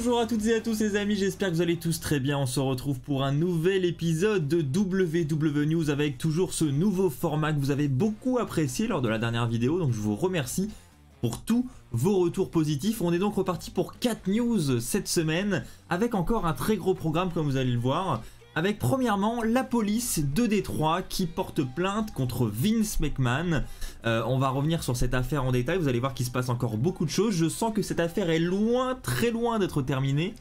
Bonjour à toutes et à tous les amis, j'espère que vous allez tous très bien. On se retrouve pour un nouvel épisode de WW News avec toujours ce nouveau format que vous avez beaucoup apprécié lors de la dernière vidéo. Donc je vous remercie pour tous vos retours positifs. On est donc reparti pour 4 news cette semaine avec encore un très gros programme comme vous allez le voir. Avec premièrement la police de Détroit qui porte plainte contre Vince McMahon. On va revenir sur cette affaire en détail, vous allez voir qu'il se passe encore beaucoup de choses. Je sens que cette affaire est loin, très loin d'être terminée.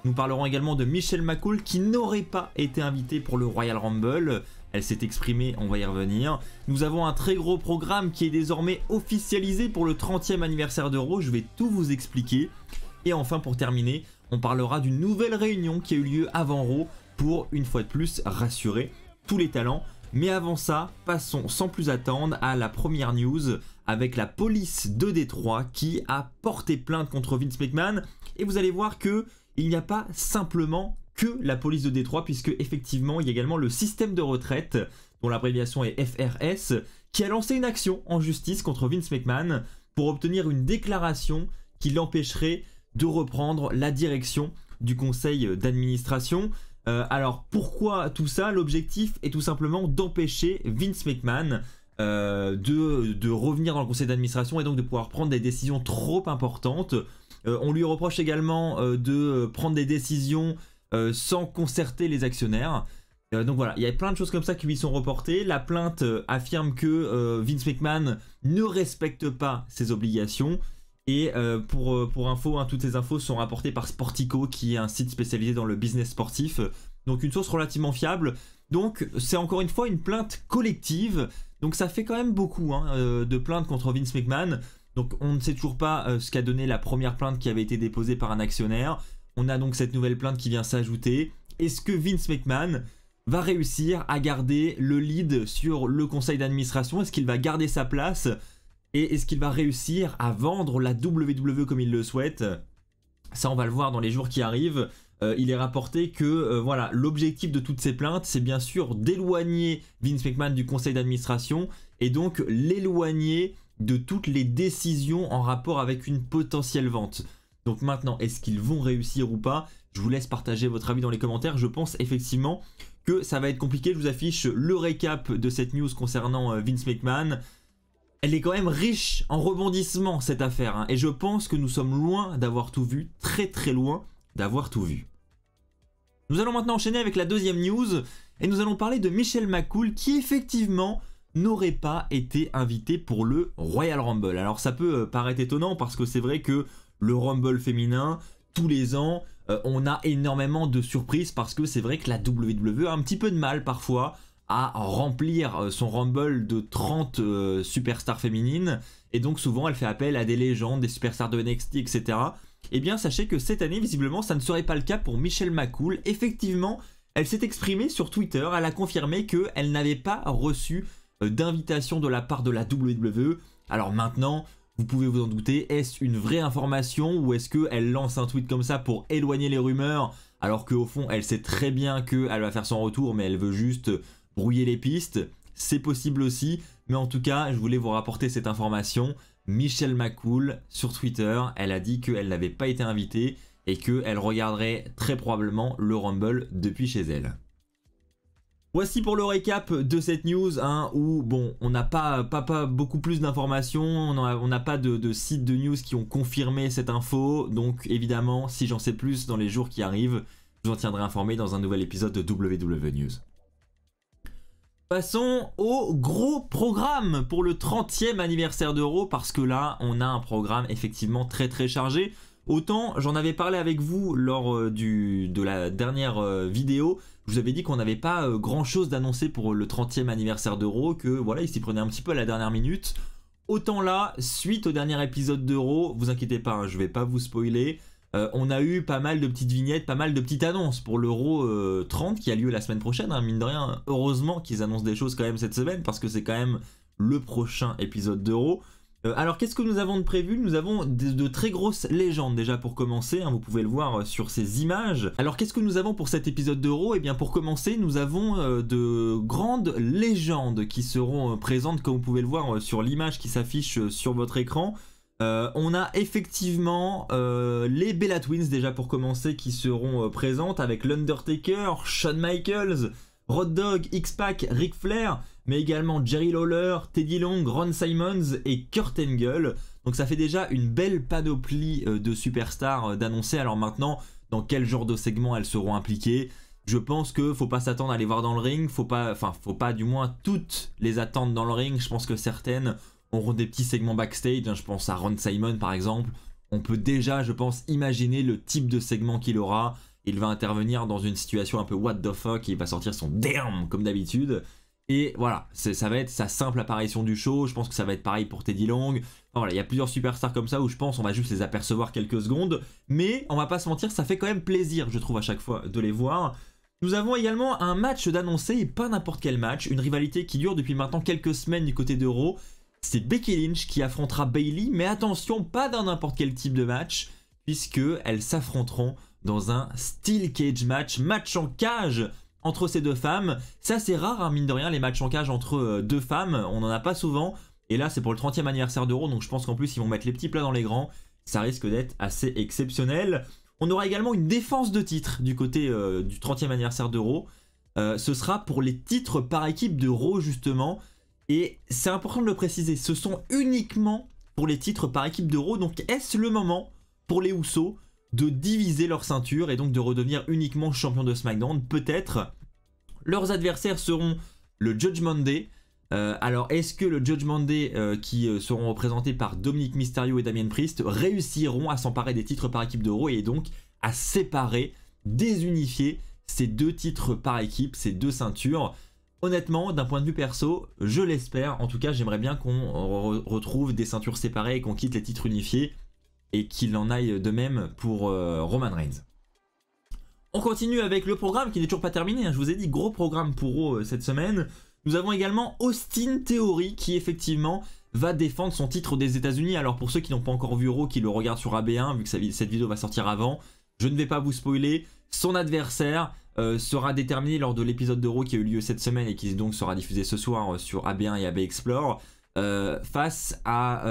Nous parlerons également de Michelle McCool qui n'aurait pas été invitée pour le Royal Rumble. Elle s'est exprimée, on va y revenir. Nous avons un très gros programme qui est désormais officialisé pour le 30e anniversaire de Raw. Je vais tout vous expliquer. Et enfin pour terminer, on parlera d'une nouvelle réunion qui a eu lieu avant Raw pour une fois de plus rassurer tous les talents. Mais avant ça, passons sans plus attendre à la première news avec la police de Détroit qui a porté plainte contre Vince McMahon. Et vous allez voir que il n'y a pas simplement que la police de Détroit, puisque effectivement il y a également le système de retraite, dont l'abréviation est FRS, qui a lancé une action en justice contre Vince McMahon pour obtenir une déclaration qui l'empêcherait de reprendre la direction du conseil d'administration. Alors pourquoi tout ça? L'objectif est tout simplement d'empêcher Vince McMahon de revenir dans le conseil d'administration et donc de pouvoir prendre des décisions trop importantes. On lui reproche également de prendre des décisions sans concerter les actionnaires. Donc voilà, il y a plein de choses comme ça qui lui sont reportées. La plainte affirme que Vince McMahon ne respecte pas ses obligations. Et pour info, toutes ces infos sont rapportées par Sportico, qui est un site spécialisé dans le business sportif. Donc une source relativement fiable. Donc c'est encore une fois une plainte collective. Donc ça fait quand même beaucoup de plaintes contre Vince McMahon. Donc on ne sait toujours pas ce qu'a donné la première plainte qui avait été déposée par un actionnaire. On a donc cette nouvelle plainte qui vient s'ajouter. Est-ce que Vince McMahon va réussir à garder le lead sur le conseil d'administration? Est-ce qu'il va garder sa place? Et est-ce qu'il va réussir à vendre la WWE comme il le souhaite? Ça, on va le voir dans les jours qui arrivent. Il est rapporté que voilà, l'objectif de toutes ces plaintes, c'est bien sûr d'éloigner Vince McMahon du conseil d'administration et donc l'éloigner de toutes les décisions en rapport avec une potentielle vente. Donc maintenant, est-ce qu'ils vont réussir ou pas? Je vous laisse partager votre avis dans les commentaires. Je pense effectivement que ça va être compliqué. Je vous affiche le récap de cette news concernant Vince McMahon. Elle est quand même riche en rebondissements cette affaire, et je pense que nous sommes loin d'avoir tout vu, très très loin d'avoir tout vu. Nous allons maintenant enchaîner avec la deuxième news, et nous allons parler de Michelle McCool qui effectivement n'aurait pas été invitée pour le Royal Rumble. Alors ça peut paraître étonnant parce que c'est vrai que le Rumble féminin, tous les ans, on a énormément de surprises parce que c'est vrai que la WWE a un petit peu de mal parfois à remplir son Rumble de 30 superstars féminines, et donc souvent elle fait appel à des légendes, des superstars de NXT, etc. Et bien sachez que cette année visiblement ça ne serait pas le cas pour Michelle McCool. Effectivement, elle s'est exprimée sur Twitter, elle a confirmé qu'elle n'avait pas reçu d'invitation de la part de la WWE. Alors maintenant, vous pouvez vous en douter, est-ce une vraie information ou est-ce qu'elle lance un tweet comme ça pour éloigner les rumeurs, alors qu'au fond elle sait très bien qu'elle va faire son retour mais elle veut juste brouiller les pistes? C'est possible aussi, mais en tout cas, je voulais vous rapporter cette information. Michelle McCool, sur Twitter, elle a dit qu'elle n'avait pas été invitée et qu'elle regarderait très probablement le Rumble depuis chez elle. Voici pour le récap de cette news, où bon, on n'a pas beaucoup plus d'informations, on n'a pas de sites de news qui ont confirmé cette info, donc évidemment, si j'en sais plus dans les jours qui arrivent, je vous en tiendrai informé dans un nouvel épisode de WW News. Passons au gros programme pour le 30e anniversaire de Raw, parce que là, on a un programme effectivement très très chargé. Autant, j'en avais parlé avec vous lors de la dernière vidéo, je vous avais dit qu'on n'avait pas grand chose d'annoncer pour le 30e anniversaire de Raw, que voilà, il s'y prenait un petit peu à la dernière minute. Autant là, suite au dernier épisode de Raw, vous inquiétez pas, je vais pas vous spoiler, on a eu pas mal de petites vignettes, pas mal de petites annonces pour l'Euro 30 qui a lieu la semaine prochaine, mine de rien. Heureusement qu'ils annoncent des choses quand même cette semaine parce que c'est quand même le prochain épisode d'Euro. Alors qu'est-ce que nous avons de prévu? Nous avons de très grosses légendes déjà pour commencer, vous pouvez le voir sur ces images. Alors qu'est-ce que nous avons pour cet épisode d'Euro? Eh bien pour commencer, nous avons de grandes légendes qui seront présentes comme vous pouvez le voir sur l'image qui s'affiche sur votre écran. On a effectivement les Bella Twins déjà pour commencer qui seront présentes avec l'Undertaker, Shawn Michaels, Road Dogg, X-Pac, Ric Flair, mais également Jerry Lawler, Teddy Long, Ron Simmons et Kurt Angle. Donc ça fait déjà une belle panoplie de superstars d'annoncer. Alors maintenant, dans quel genre de segment elles seront impliquées? Je pense que faut pas s'attendre à les voir dans le ring, faut pas du moins toutes les attendre dans le ring. Je pense que certaines auront des petits segments backstage, je pense à Ron Simon par exemple. On peut déjà, je pense, imaginer le type de segment qu'il aura. Il va intervenir dans une situation un peu what the fuck, il va sortir son damn comme d'habitude. Et voilà, ça va être sa simple apparition du show. Je pense que ça va être pareil pour Teddy Long. Enfin, voilà, il y a plusieurs superstars comme ça où je pense on va juste les apercevoir quelques secondes. Mais on va pas se mentir, ça fait quand même plaisir, je trouve, à chaque fois de les voir. Nous avons également un match d'annoncer, et pas n'importe quel match, une rivalité qui dure depuis maintenant quelques semaines du côté de Raw. C'est Becky Lynch qui affrontera Bayley, mais attention, pas dans n'importe quel type de match, puisque elles s'affronteront dans un Steel Cage match en cage entre ces deux femmes. C'est assez rare, hein, mine de rien, les matchs en cage entre deux femmes, on n'en a pas souvent. Et là, c'est pour le 30e anniversaire de Raw, donc je pense qu'en plus, ils vont mettre les petits plats dans les grands. Ça risque d'être assez exceptionnel. On aura également une défense de titre du côté du 30e anniversaire de Raw. Ce sera pour les titres par équipe de Raw, justement. Et c'est important de le préciser, ce sont uniquement pour les titres par équipe de Raw. Donc est-ce le moment pour les Usos de diviser leur ceinture et donc de redevenir uniquement champion de SmackDown? Peut-être. Leurs adversaires seront le Judgment Day. Alors est-ce que le Judgment Day qui seront représentés par Dominic Mysterio et Damien Priest réussiront à s'emparer des titres par équipe de Raw et donc à séparer, désunifier ces deux titres par équipe, ces deux ceintures? Honnêtement, d'un point de vue perso, je l'espère. En tout cas, j'aimerais bien qu'on retrouve des ceintures séparées et qu'on quitte les titres unifiés et qu'il en aille de même pour Roman Reigns. On continue avec le programme qui n'est toujours pas terminé, hein. Je vous ai dit, gros programme pour Raw cette semaine. Nous avons également Austin Theory qui effectivement va défendre son titre des États-Unis. Alors pour ceux qui n'ont pas encore vu Raw, qui le regardent sur AB1, vu que cette vidéo va sortir avant, je ne vais pas vous spoiler. Son adversaire sera déterminé lors de l'épisode de Raw qui a eu lieu cette semaine et qui donc sera diffusé ce soir sur AB1 et AB Explore. Face à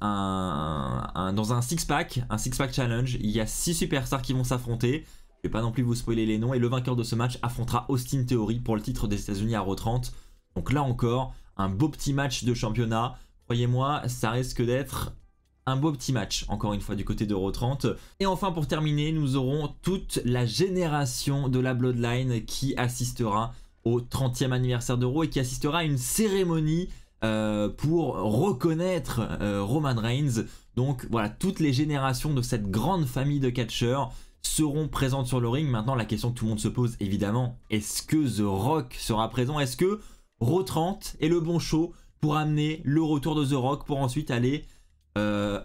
dans un six-pack challenge. Il y a 6 superstars qui vont s'affronter. Je vais pas non plus vous spoiler les noms. Et le vainqueur de ce match affrontera Austin Theory pour le titre des États-Unis à Raw 30. Donc là encore, un beau petit match de championnat. Croyez-moi, ça risque d'être un beau petit match, encore une fois, du côté de Raw 30. Et enfin, pour terminer, nous aurons toute la génération de la Bloodline qui assistera au 30e anniversaire de Raw et qui assistera à une cérémonie pour reconnaître Roman Reigns. Donc voilà, toutes les générations de cette grande famille de catcheurs seront présentes sur le ring. Maintenant, la question que tout le monde se pose, évidemment, est-ce que The Rock sera présent? Est-ce que Raw 30 est le bon show pour amener le retour de The Rock pour ensuite aller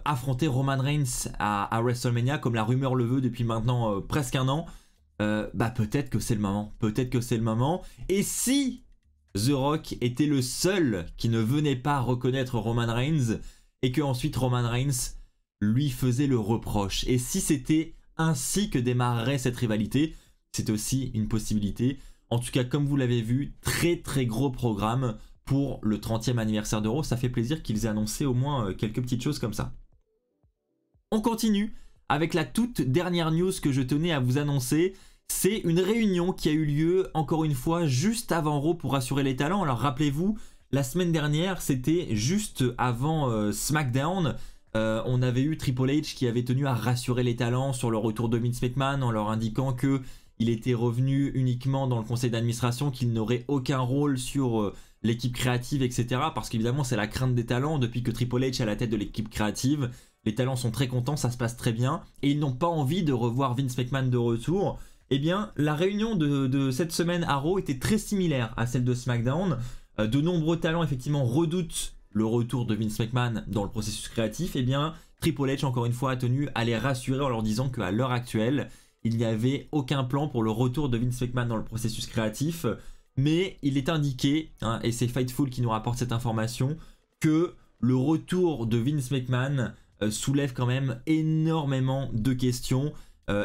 affronter Roman Reigns à WrestleMania, comme la rumeur le veut depuis maintenant presque un an? Peut-être que c'est le moment. Peut-être que c'est le moment. Et si The Rock était le seul qui ne venait pas reconnaître Roman Reigns et que ensuite Roman Reigns lui faisait le reproche? Et si c'était ainsi que démarrerait cette rivalité? C'est aussi une possibilité. En tout cas, comme vous l'avez vu, très très gros programme pour le 30e anniversaire de Raw. Ça fait plaisir qu'ils aient annoncé au moins quelques petites choses comme ça. On continue avec la toute dernière news que je tenais à vous annoncer. C'est une réunion qui a eu lieu, encore une fois, juste avant Raw pour assurer les talents. Alors rappelez-vous, la semaine dernière, c'était juste avant SmackDown. On avait eu Triple H qui avait tenu à rassurer les talents sur le retour de Vince McMahon en leur indiquant qu'il était revenu uniquement dans le conseil d'administration, qu'il n'aurait aucun rôle sur l'équipe créative, etc. Parce qu'évidemment, c'est la crainte des talents. Depuis que Triple H est à la tête de l'équipe créative, les talents sont très contents, ça se passe très bien. Et ils n'ont pas envie de revoir Vince McMahon de retour. Eh bien, la réunion de cette semaine à Raw était très similaire à celle de SmackDown. De nombreux talents, effectivement, redoutent le retour de Vince McMahon dans le processus créatif. Eh bien, Triple H, encore une fois, a tenu à les rassurer en leur disant qu'à l'heure actuelle, il n'y avait aucun plan pour le retour de Vince McMahon dans le processus créatif. Mais il est indiqué, hein, et c'est Fightful qui nous rapporte cette information, que le retour de Vince McMahon soulève quand même énormément de questions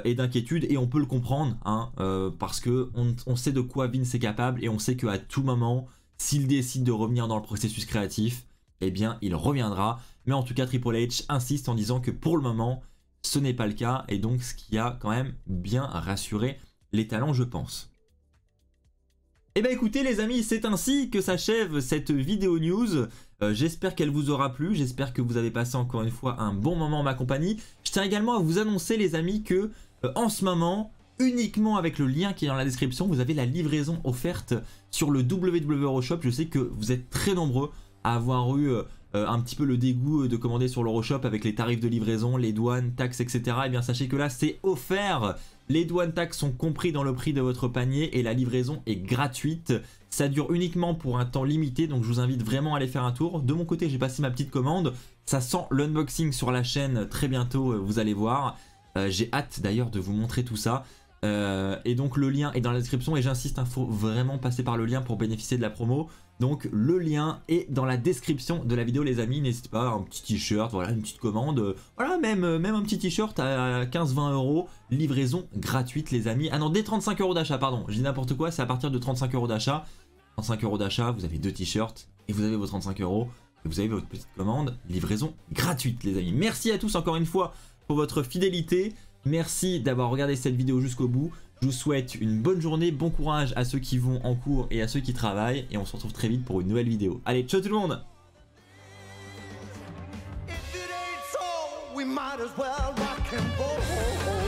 et d'inquiétudes, et on peut le comprendre, hein, parce qu'on sait de quoi Vince est capable, et on sait qu'à tout moment, s'il décide de revenir dans le processus créatif, eh bien il reviendra. Mais en tout cas, Triple H insiste en disant que pour le moment, ce n'est pas le cas. Et donc, ce qui a quand même bien rassuré les talents, je pense. Et bah écoutez les amis, c'est ainsi que s'achève cette vidéo news. J'espère qu'elle vous aura plu, j'espère que vous avez passé encore une fois un bon moment en ma compagnie. Je tiens également à vous annoncer les amis que en ce moment, uniquement avec le lien qui est dans la description, vous avez la livraison offerte sur le WWE Euroshop. Je sais que vous êtes très nombreux à avoir eu un petit peu le dégoût de commander sur l'Euroshop avec les tarifs de livraison, les douanes, taxes, etc. Et bien sachez que là c'est offert. Les douanes taxes sont compris dans le prix de votre panier et la livraison est gratuite. Ça dure uniquement pour un temps limité, donc je vous invite vraiment à aller faire un tour. De mon côté, j'ai passé ma petite commande. Ça sent l'unboxing sur la chaîne très bientôt, vous allez voir. J'ai hâte d'ailleurs de vous montrer tout ça. Et donc le lien est dans la description et j'insiste, il faut vraiment passer par le lien pour bénéficier de la promo. Donc le lien est dans la description de la vidéo les amis, n'hésitez pas, un petit t-shirt, voilà, une petite commande, voilà, même un petit t-shirt à 15-20 €, livraison gratuite les amis. Ah non, dès 35 € d'achat, pardon, je dis n'importe quoi, c'est à partir de 35 € d'achat. 35 € d'achat, vous avez 2 t-shirts et vous avez vos 35 €, et vous avez votre petite commande, livraison gratuite les amis. Merci à tous encore une fois pour votre fidélité, merci d'avoir regardé cette vidéo jusqu'au bout. Je vous souhaite une bonne journée, bon courage à ceux qui vont en cours et à ceux qui travaillent. Et on se retrouve très vite pour une nouvelle vidéo. Allez, ciao tout le monde! If it ain't so, we might as well rock and roll.